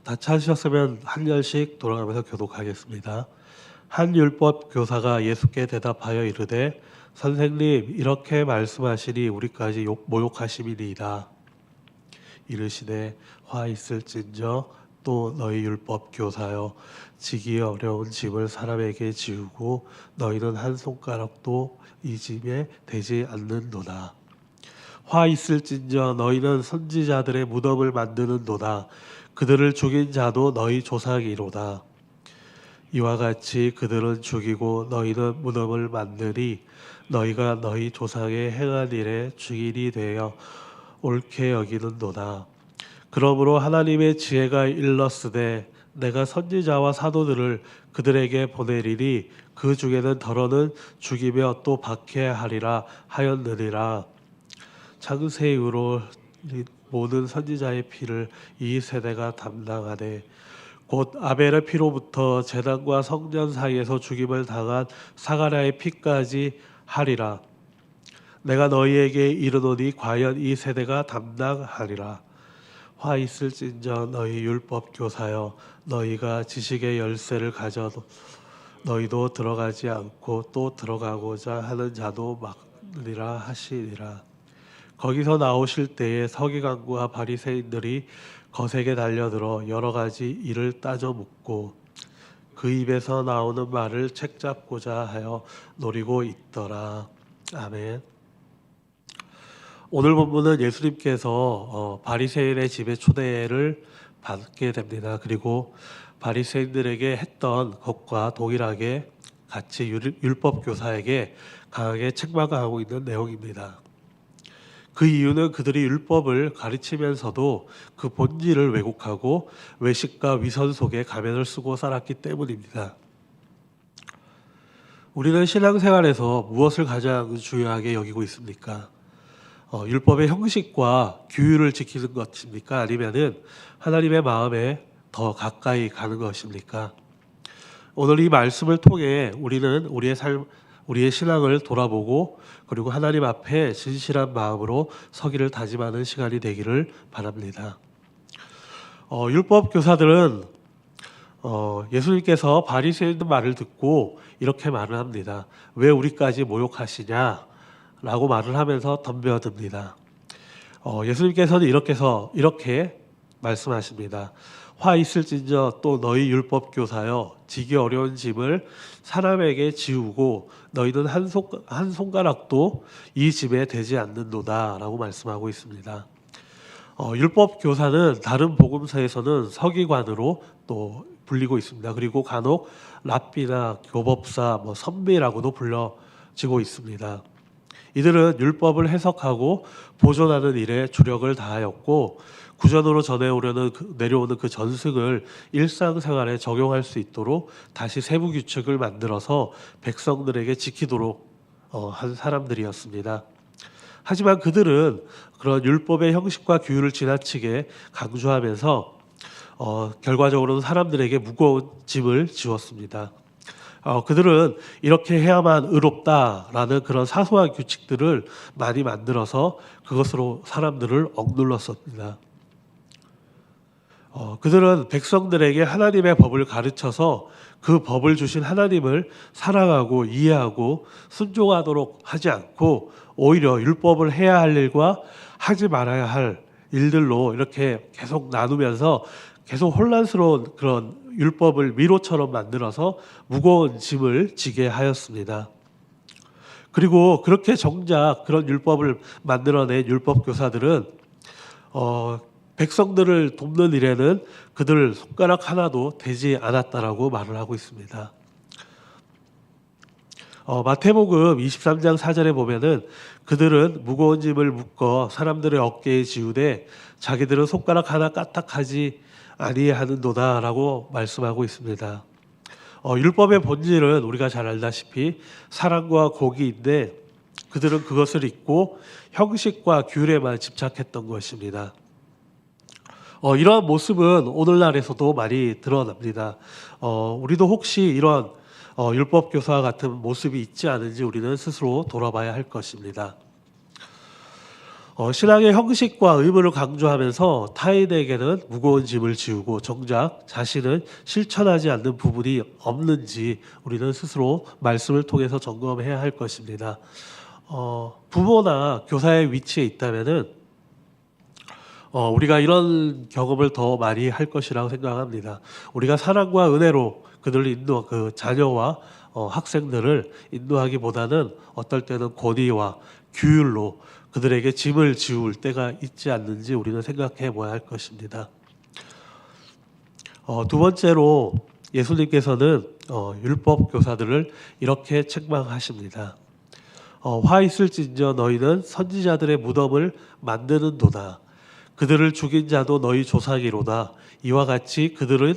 다 찾으셨으면 한 절씩 돌아가면서 교독하겠습니다. 한 율법 교사가 예수께 대답하여 이르되 선생님 이렇게 말씀하시니 우리까지 모욕하심이니이다. 이르시되 화 있을진저 또 너희 율법 교사여 지기 어려운 짐을 사람에게 지우고 너희는 한 손가락도 이 짐에 대지 않는도다. 화 있을진저 너희는 선지자들의 무덤을 만드는도다. 그들을 죽인 자도 너희 조상이로다. 이와 같이 그들은 죽이고 너희는 무덤을 만드니 너희가 너희 조상의 행한 일에 증인이 되어 옳게 여기는도다. 그러므로 하나님의 지혜가 일렀으되 내가 선지자와 사도들을 그들에게 보내리니 그 중에는 더러는 죽이며 또 박해하리라 하였느니라. 창세 이후로 모든 선지자의 피를 이 세대가 담당하되 곧 아벨의 피로부터 제단과 성전 사이에서 죽임을 당한 사가랴의 피까지 하리라. 내가 너희에게 이르노니 과연 이 세대가 담당하리라. 화 있을진저 너희 율법 교사여 너희가 지식의 열쇠를 가져 너희도 들어가지 않고 또 들어가고자 하는 자도 막으리라 하시니라. 거기서 나오실 때에 서기관과 바리새인들이 거세게 달려들어 여러 가지 일을 따져 묻고 그 입에서 나오는 말을 책잡고자 하여 노리고 있더라. 아멘. 오늘 본문은 예수님께서 바리새인의 집에 초대를 받게 됩니다. 그리고 바리새인들에게 했던 것과 동일하게 같이 율법 교사에게 강하게 책망하고 있는 내용입니다. 그 이유는 그들이 율법을 가르치면서도 그 본질을 왜곡하고 외식과 위선 속에 가면을 쓰고 살았기 때문입니다. 우리는 신앙생활에서 무엇을 가장 중요하게 여기고 있습니까? 율법의 형식과 규율을 지키는 것입니까? 아니면은 하나님의 마음에 더 가까이 가는 것입니까? 오늘 이 말씀을 통해 우리는 우리의 신앙을 돌아보고 그리고 하나님 앞에 진실한 마음으로 서기를 다짐하는 시간이 되기를 바랍니다. 율법 교사들은 예수님께서 바리새인들 말을 듣고 이렇게 말을 합니다. 왜 우리까지 모욕하시냐? 라고 말을 하면서 덤벼듭니다. 예수님께서는 이렇게 말씀하십니다. 화 있을진저 또 너희 율법 교사여 지기 어려운 짐을 사람에게 지우고 너희는 한 손가락도 이 짐에 대지 않는도다 라고 말씀하고 있습니다. 율법 교사는 다른 복음서에서는 서기관으로 또 불리고 있습니다. 그리고 간혹 랍비나 교법사, 선비라고도 불려지고 있습니다. 이들은 율법을 해석하고 보존하는 일에 주력을 다하였고 구전으로 내려오는 그 전승을 일상생활에 적용할 수 있도록 다시 세부 규칙을 만들어서 백성들에게 지키도록 한 사람들이었습니다. 하지만 그들은 그런 율법의 형식과 규율을 지나치게 강조하면서 결과적으로는 사람들에게 무거운 짐을 지웠습니다. 그들은 이렇게 해야만 의롭다라는 그런 사소한 규칙들을 많이 만들어서 그것으로 사람들을 억눌렀습니다. 그들은 백성들에게 하나님의 법을 가르쳐서 그 법을 주신 하나님을 사랑하고 이해하고 순종하도록 하지 않고 오히려 율법을 해야 할 일과 하지 말아야 할 일들로 이렇게 계속 나누면서 계속 혼란스러운 그런 율법을 미로처럼 만들어서 무거운 짐을 지게 하였습니다. 그리고 그렇게 정작 그런 율법을 만들어낸 율법 교사들은 백성들을 돕는 일에는 그들 손가락 하나도 되지 않았다라고 말을 하고 있습니다. 마태복음 23장 4절에 보면은 그들은 무거운 짐을 묶어 사람들의 어깨에 지우되 자기들은 손가락 하나 까딱하지 아니하는도다라고 말씀하고 있습니다. 율법의 본질은 우리가 잘 알다시피 사랑과 공의인데 그들은 그것을 잊고 형식과 규율에만 집착했던 것입니다. 이러한 모습은 오늘날에서도 많이 드러납니다. 우리도 혹시 이런 율법 교사와 같은 모습이 있지 않은지 우리는 스스로 돌아봐야 할 것입니다. 신앙의 형식과 의무를 강조하면서 타인에게는 무거운 짐을 지우고 정작 자신은 실천하지 않는 부분이 없는지 우리는 스스로 말씀을 통해서 점검해야 할 것입니다. 부모나 교사의 위치에 있다면은 우리가 이런 경험을 더 많이 할 것이라고 생각합니다. 우리가 사랑과 은혜로 그들을 그 자녀와 학생들을 인도하기보다는 어떨 때는 권위와 규율로 그들에게 짐을 지울 때가 있지 않는지 우리는 생각해 보아야 할 것입니다. 두 번째로 예수님께서는 율법 교사들을 이렇게 책망하십니다. 화 있을진저 너희는 선지자들의 무덤을 만드는도다. 그들을 죽인 자도 너희 조상이로다. 이와 같이 그들은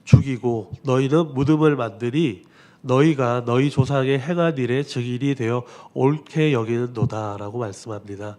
죽이고 너희는 무덤을 만드니 너희가 너희 조상의 행한 일의 증인이 되어 옳게 여기는도다라고 말씀합니다.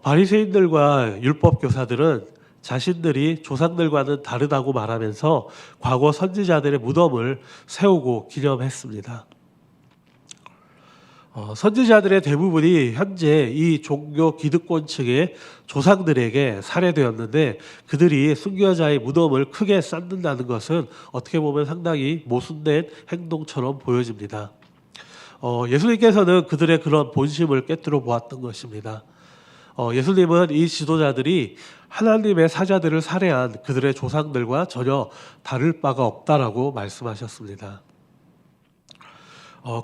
바리새인들과 율법 교사들은 자신들이 조상들과는 다르다고 말하면서 과거 선지자들의 무덤을 세우고 기념했습니다. 선지자들의 대부분이 현재 이 종교 기득권층의 조상들에게 살해되었는데 그들이 순교자의 무덤을 크게 쌓는다는 것은 어떻게 보면 상당히 모순된 행동처럼 보여집니다. 예수님께서는 그들의 그런 본심을 꿰뚫어 보았던 것입니다. 예수님은 이 지도자들이 하나님의 사자들을 살해한 그들의 조상들과 전혀 다를 바가 없다라고 말씀하셨습니다.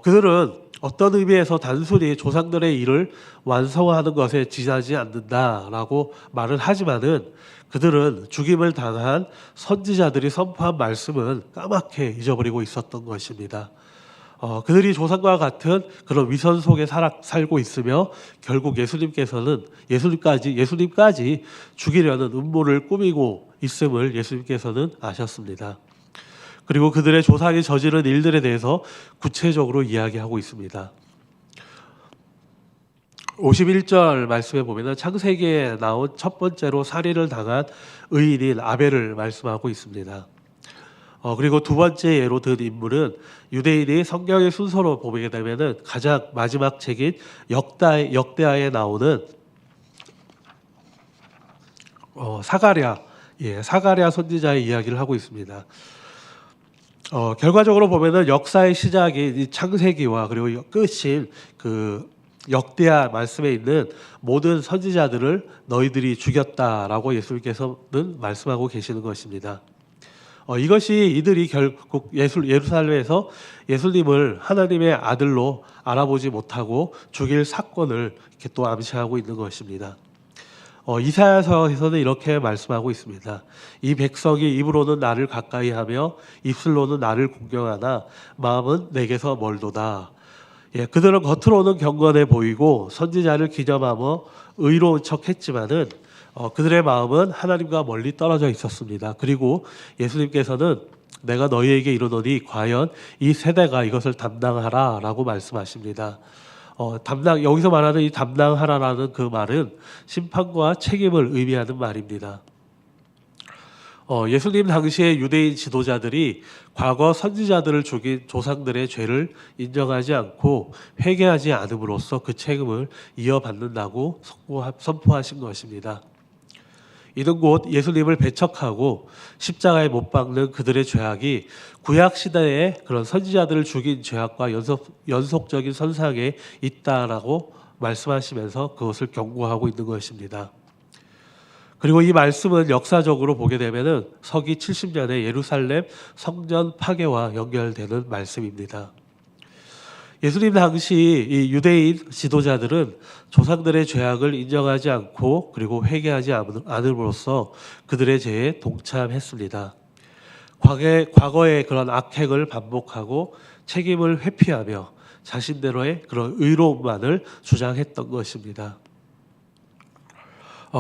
그들은 어떤 의미에서 단순히 조상들의 일을 완성하는 것에 지나지 않는다라고 말을 하지만은 그들은 죽임을 당한 선지자들이 선포한 말씀은 까맣게 잊어버리고 있었던 것입니다. 그들이 조상과 같은 그런 위선 속에 살고 있으며 결국 예수님까지 죽이려는 음모를 꾸미고 있음을 예수님께서는 아셨습니다. 그리고 그들의 조상이 저지른 일들에 대해서 구체적으로 이야기하고 있습니다. 51절 말씀에 보면 창세기에 나온 첫 번째로 살인을 당한 의인인 아벨을 말씀하고 있습니다. 그리고 두 번째 예로 든 인물은 유대인이 성경의 순서로 보게 되면 가장 마지막 책인 역대하에 나오는 사가랴 선지자의 이야기를 하고 있습니다. 결과적으로 보면은 역사의 시작이 창세기와 그리고 끝인 그 역대하 말씀에 있는 모든 선지자들을 너희들이 죽였다라고 예수님께서는 말씀하고 계시는 것입니다. 이것이 이들이 결국 예루살렘에서 예수님을 하나님의 아들로 알아보지 못하고 죽일 사건을 이렇게 또 암시하고 있는 것입니다. 이사야서에서는 이렇게 말씀하고 있습니다. 이 백성이 입으로는 나를 가까이하며 입술로는 나를 공경하나 마음은 내게서 멀도다. 그들은 겉으로는 경건해 보이고 선지자를 기념하며 의로운 척했지만은 그들의 마음은 하나님과 멀리 떨어져 있었습니다. 그리고 예수님께서는 내가 너희에게 이르노니 과연 이 세대가 이것을 담당하라라고 말씀하십니다. 여기서 말하는 이 담당하라라는 그 말은 심판과 책임을 의미하는 말입니다. 예수님 당시의 유대인 지도자들이 과거 선지자들을 죽인 조상들의 죄를 인정하지 않고 회개하지 않음으로써 그 책임을 이어받는다고 선포하신 것입니다. 이는 곧 예수님을 배척하고 십자가에 못 박는 그들의 죄악이 구약 시대의 그런 선지자들을 죽인 죄악과 연속적인 선상에 있다라고 말씀하시면서 그것을 경고하고 있는 것입니다. 그리고 이 말씀은 역사적으로 보게 되면은 서기 70년에 예루살렘 성전 파괴와 연결되는 말씀입니다. 예수님 당시 이 유대인 지도자들은 조상들의 죄악을 인정하지 않고 그리고 회개하지 않음으로써 그들의 죄에 동참했습니다. 과거의 그런 악행을 반복하고 책임을 회피하며 자신대로의 그런 의로움만을 주장했던 것입니다.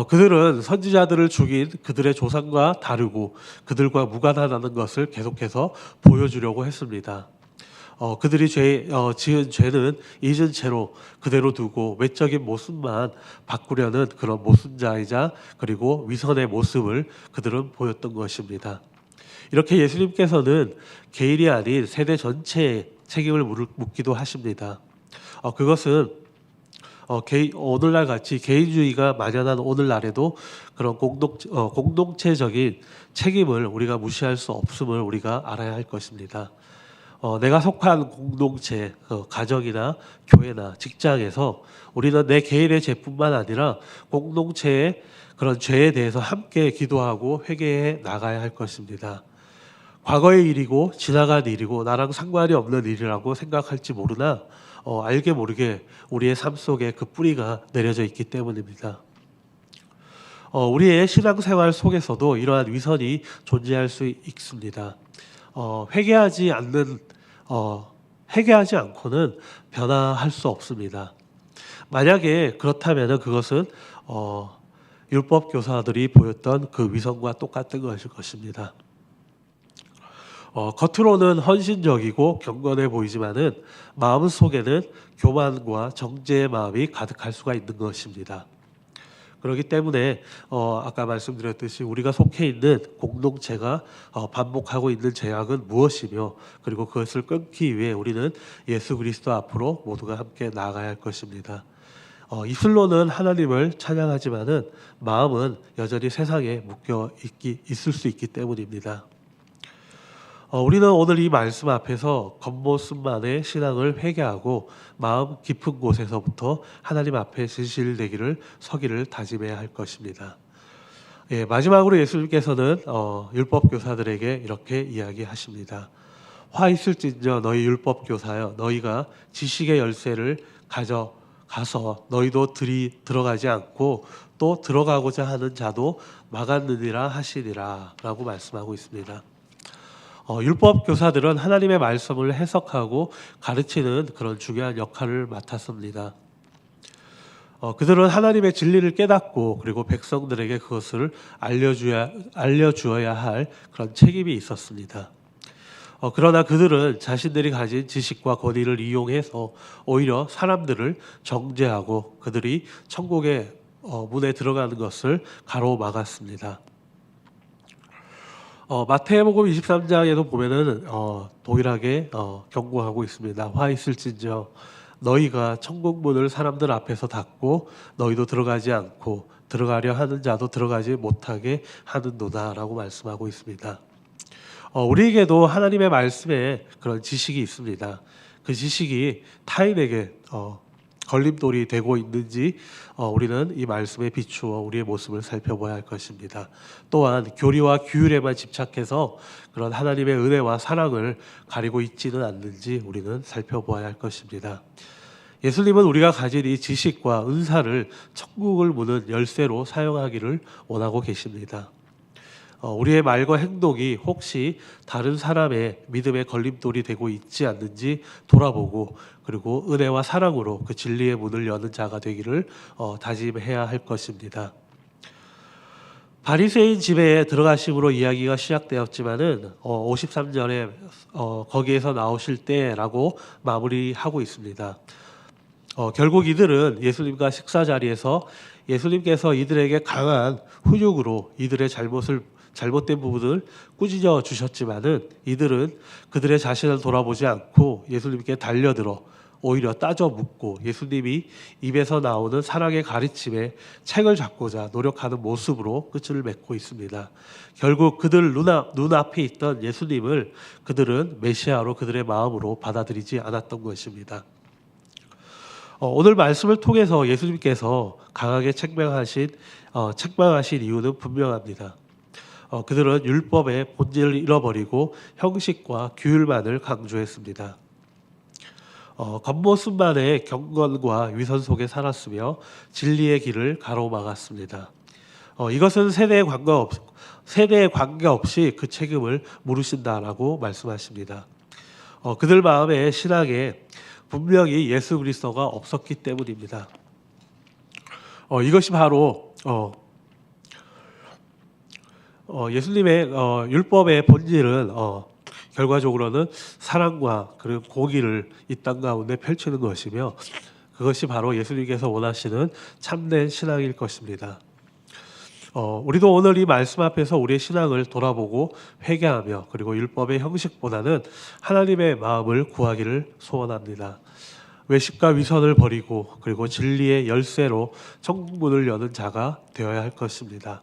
그들은 선지자들을 죽인 그들의 조상과 다르고 그들과 무관하다는 것을 계속해서 보여주려고 했습니다. 그들이 지은 죄는 잊은 채로 그대로 두고 외적인 모습만 바꾸려는 그런 모순자이자 그리고 위선의 모습을 그들은 보였던 것입니다. 이렇게 예수님께서는 개인이 아닌 세대 전체에 책임을 묻기도 하십니다. 그것은 오늘날 같이 개인주의가 만연한 오늘날에도 그런 공동체적인 책임을 우리가 무시할 수 없음을 우리가 알아야 할 것입니다. 내가 속한 공동체, 가정이나 교회나 직장에서 우리는 내 개인의 죄뿐만 아니라 공동체의 그런 죄에 대해서 함께 기도하고 회개해 나가야 할 것입니다. 과거의 일이고 지나간 일이고 나랑 상관이 없는 일이라고 생각할지 모르나 알게 모르게 우리의 삶 속에 그 뿌리가 내려져 있기 때문입니다. 우리의 신앙생활 속에서도 이러한 위선이 존재할 수 있습니다. 회개하지 않고는 변화할 수 없습니다. 만약에 그렇다면 그것은 율법 교사들이 보였던 그 위선과 똑같은 것일 것입니다. 겉으로는 헌신적이고 경건해 보이지만은 마음 속에는 교만과 정죄의 마음이 가득할 수가 있는 것입니다. 그렇기 때문에 아까 말씀드렸듯이 우리가 속해 있는 공동체가 반복하고 있는 죄악은 무엇이며 그리고 그것을 끊기 위해 우리는 예수 그리스도 앞으로 모두가 함께 나아가야 할 것입니다. 입술로는 하나님을 찬양하지만은 마음은 여전히 세상에 묶여 있을 수 있기 때문입니다. 우리는 오늘 이 말씀 앞에서 겉모습만의 신앙을 회개하고 마음 깊은 곳에서부터 하나님 앞에 진실되기를 서기를 다짐해야 할 것입니다. 예, 마지막으로 예수님께서는 율법 교사들에게 이렇게 이야기하십니다. 화 있을진저 너희 율법 교사여 너희가 지식의 열쇠를 가져가서 너희도 들어가지 않고 또 들어가고자 하는 자도 막았느니라 하시니라 라고 말씀하고 있습니다. 율법 교사들은 하나님의 말씀을 해석하고 가르치는 그런 중요한 역할을 맡았습니다. 그들은 하나님의 진리를 깨닫고 그리고 백성들에게 그것을 알려주어야 할 그런 책임이 있었습니다. 그러나 그들은 자신들이 가진 지식과 권위를 이용해서 오히려 사람들을 정죄하고 그들이 천국의 문에 들어가는 것을 가로막았습니다. 마태복음 23장에도 보면은 동일하게 경고하고 있습니다. 화 있을진저 너희가 천국 문을 사람들 앞에서 닫고 너희도 들어가지 않고 들어가려 하는 자도 들어가지 못하게 하는도다라고 말씀하고 있습니다. 우리에게도 하나님의 말씀에 그런 지식이 있습니다. 그 지식이 타인에게 걸림돌이 되고 있는지 우리는 이 말씀에 비추어 우리의 모습을 살펴봐야 할 것입니다. 또한 교리와 규율에만 집착해서 그런 하나님의 은혜와 사랑을 가리고 있지는 않는지 우리는 살펴봐야 할 것입니다. 예수님은 우리가 가진 이 지식과 은사를 천국을 무는 열쇠로 사용하기를 원하고 계십니다. 우리의 말과 행동이 혹시 다른 사람의 믿음의 걸림돌이 되고 있지 않는지 돌아보고 그리고 은혜와 사랑으로 그 진리의 문을 여는 자가 되기를 다짐해야 할 것입니다. 바리새인 집에 들어가심으로 이야기가 시작되었지만은 53절에 거기에서 나오실 때라고 마무리하고 있습니다. 결국 이들은 예수님과 식사 자리에서 예수님께서 이들에게 강한 훈육으로 이들의 잘못된 부분을 꾸짖어 주셨지만은 이들은 그들의 자신을 돌아보지 않고 예수님께 달려들어 오히려 따져 묻고 예수님이 입에서 나오는 사랑의 가르침에 책을 잡고자 노력하는 모습으로 끝을 맺고 있습니다. 결국 그들 눈앞에 있던 예수님을 그들은 메시아로 그들의 마음으로 받아들이지 않았던 것입니다. 오늘 말씀을 통해서 예수님께서 강하게 책망하신 이유는 분명합니다. 그들은 율법의 본질을 잃어버리고 형식과 규율만을 강조했습니다. 겉모습만의 경건과 위선 속에 살았으며 진리의 길을 가로막았습니다. 이것은 세대에 관계없이 그 책임을 물으신다라고 말씀하십니다. 그들 마음의 신앙에 분명히 예수 그리스도가 없었기 때문입니다. 이것이 바로 예수님의 율법의 본질은 결과적으로는 사랑과 그리고 공의를 이 땅 가운데 펼치는 것이며 그것이 바로 예수님께서 원하시는 참된 신앙일 것입니다. 우리도 오늘 이 말씀 앞에서 우리의 신앙을 돌아보고 회개하며 그리고 율법의 형식보다는 하나님의 마음을 구하기를 소원합니다. 외식과 위선을 버리고 그리고 진리의 열쇠로 천국문을 여는 자가 되어야 할 것입니다.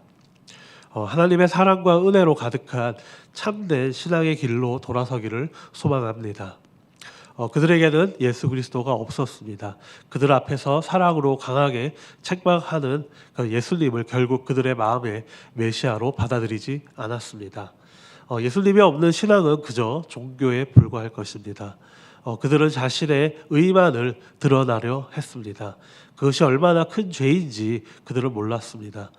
하나님의 사랑과 은혜로 가득한 참된 신앙의 길로 돌아서기를 소망합니다. 그들에게는 예수 그리스도가 없었습니다. 그들 앞에서 사랑으로 강하게 책망하는 그 예수님을 결국 그들의 마음에 메시아로 받아들이지 않았습니다. 예수님이 없는 신앙은 그저 종교에 불과할 것입니다. 그들은 자신의 의만을 드러나려 했습니다. 그것이 얼마나 큰 죄인지 그들은 몰랐습니다.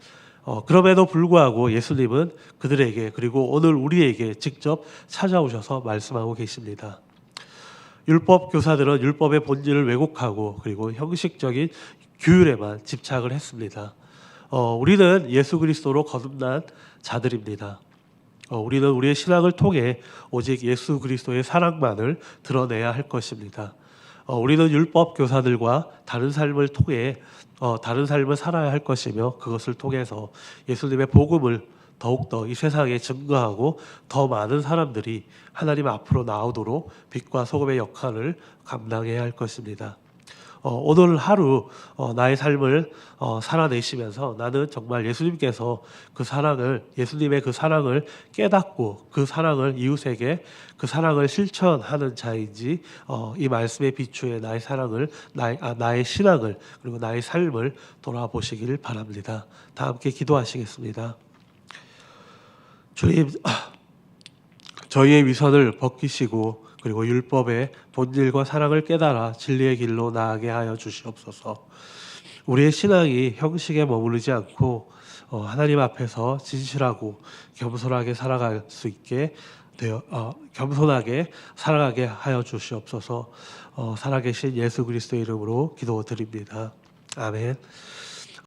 그럼에도 불구하고 예수님은 그들에게 그리고 오늘 우리에게 직접 찾아오셔서 말씀하고 계십니다. 율법 교사들은 율법의 본질을 왜곡하고 그리고 형식적인 규율에만 집착을 했습니다. 우리는 예수 그리스도로 거듭난 자들입니다. 우리는 우리의 신앙을 통해 오직 예수 그리스도의 사랑만을 드러내야 할 것입니다. 우리는 율법 교사들과 다른 삶을 통해 다른 삶을 살아야 할 것이며 그것을 통해서 예수님의 복음을 더욱더 이 세상에 증거하고 더 많은 사람들이 하나님 앞으로 나오도록 빛과 소금의 역할을 감당해야 할 것입니다. 오늘 하루 나의 삶을 살아내시면서 나는 정말 예수님께서 그 사랑을 예수님의 그 사랑을 깨닫고 그 사랑을 이웃에게 그 사랑을 실천하는 자인지 이 말씀에 비추어 나의 사랑을 나의 신앙을 그리고 나의 삶을 돌아보시길 바랍니다. 다 함께 기도하시겠습니다. 주님, 저희의 위선을 벗기시고 그리고 율법의 본질과 사랑을 깨달아 진리의 길로 나아가게 하여 주시옵소서. 우리의 신앙이 형식에 머무르지 않고 하나님 앞에서 진실하고 겸손하게 살아갈 수 있게 되어 겸손하게 살아가게 하여 주시옵소서. 살아계신 예수 그리스도의 이름으로 기도드립니다. 아멘.